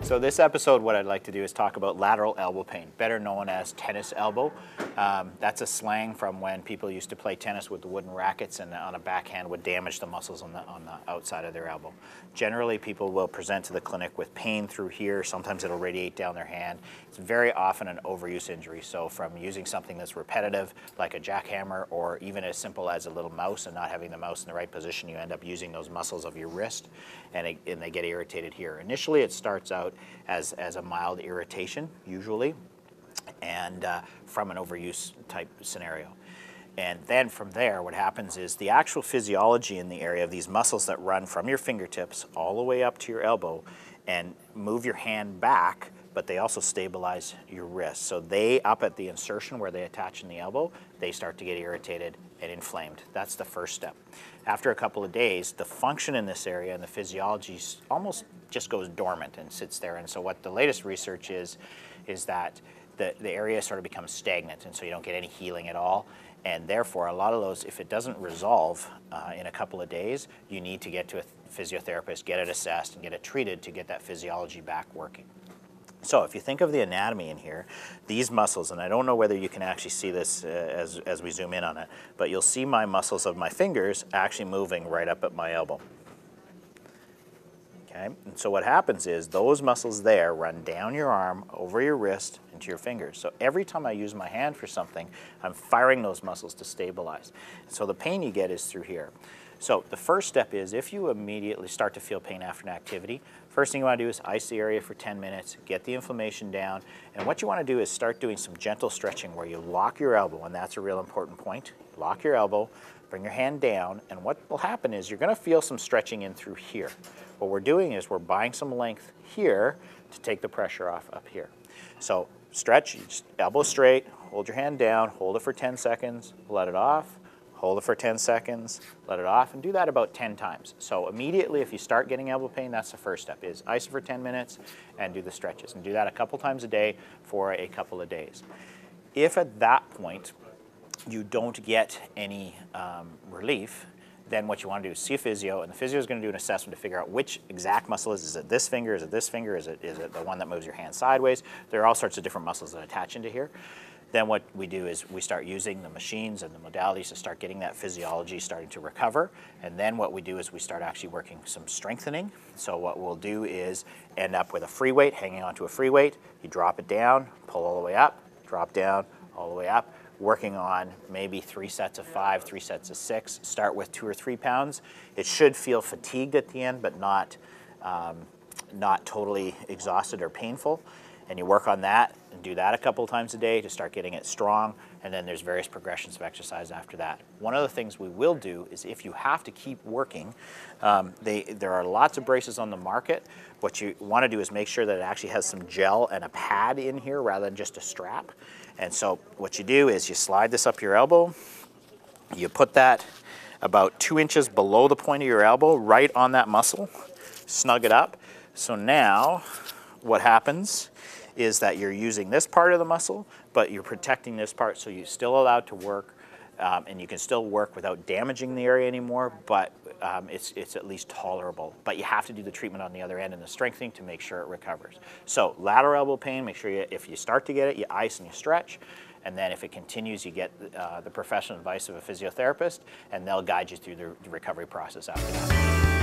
So this episode, what I'd like to do is talk about lateral elbow pain, better known as tennis elbow. That's a slang from when people used to play tennis with the wooden rackets and on a backhand would damage the muscles on the outside of their elbow. Generally, people will present to the clinic with pain through here. Sometimes it'll radiate down their hand. It's very often an overuse injury. So from using something that's repetitive, like a jackhammer, or even as simple as a little mouse and not having the mouse in the right position, you end up using those muscles of your wrist and they get irritated here. Initially, it starts out as a mild irritation, usually, and from an overuse type scenario. And then from there, what happens is the actual physiology in the area of these muscles that run from your fingertips all the way up to your elbow and move your hand back, but they also stabilize your wrist. So they, up at the insertion where they attach in the elbow, they start to get irritated and inflamed. That's the first step. After a couple of days, the function in this area and the physiology almost just goes dormant and sits there. And so what the latest research is that the area sort of becomes stagnant, and so you don't get any healing at all. And therefore, a lot of those, if it doesn't resolve in a couple of days, you need to get to a physiotherapist, get it assessed, and get it treated to get that physiology back working. So if you think of the anatomy in here, these muscles, and I don't know whether you can actually see this as we zoom in on it, but you'll see my muscles of my fingers actually moving right up at my elbow. Okay? And so what happens is those muscles there run down your arm, over your wrist, into your fingers. So every time I use my hand for something, I'm firing those muscles to stabilize. So the pain you get is through here. So the first step is if you immediately start to feel pain after an activity, first thing you want to do is ice the area for 10 minutes, get the inflammation down, and what you want to do is start doing some gentle stretching where you lock your elbow, and that's a real important point. Lock your elbow, bring your hand down, and what will happen is you're going to feel some stretching in through here. What we're doing is we're buying some length here to take the pressure off up here. So stretch, just elbow straight, hold your hand down, hold it for 10 seconds, let it off. Hold it for 10 seconds, let it off, and do that about 10 times. So immediately if you start getting elbow pain, that's the first step, is ice it for 10 minutes and do the stretches. And do that a couple times a day for a couple of days. If at that point you don't get any relief, then what you want to do is see a physio, and the physio is going to do an assessment to figure out which exact muscle is it this finger, is it this finger, is it the one that moves your hand sideways? There are all sorts of different muscles that attach into here. Then what we do is we start using the machines and the modalities to start getting that physiology starting to recover. And then what we do is we start actually working some strengthening. So what we'll do is end up with a free weight, hanging onto a free weight. You drop it down, pull all the way up, drop down, all the way up, working on maybe 3 sets of 5, 3 sets of 6. Start with 2 or 3 pounds. It should feel fatigued at the end, but not totally exhausted or painful. And you work on that and do that a couple of times a day to start getting it strong, and then there's various progressions of exercise after that. One of the things we will do is if you have to keep working, there are lots of braces on the market. What you want to do is make sure that it actually has some gel and a pad in here rather than just a strap. And so what you do is you slide this up your elbow, you put that about 2 inches below the point of your elbow, right on that muscle, snug it up. So now what happens is that you're using this part of the muscle, but you're protecting this part, so you're still allowed to work, and you can still work without damaging the area anymore, but it's at least tolerable. But you have to do the treatment on the other end and the strengthening to make sure it recovers. So lateral elbow pain, make sure if you start to get it, you ice and you stretch, and then if it continues, you get the professional advice of a physiotherapist, and they'll guide you through the recovery process after that.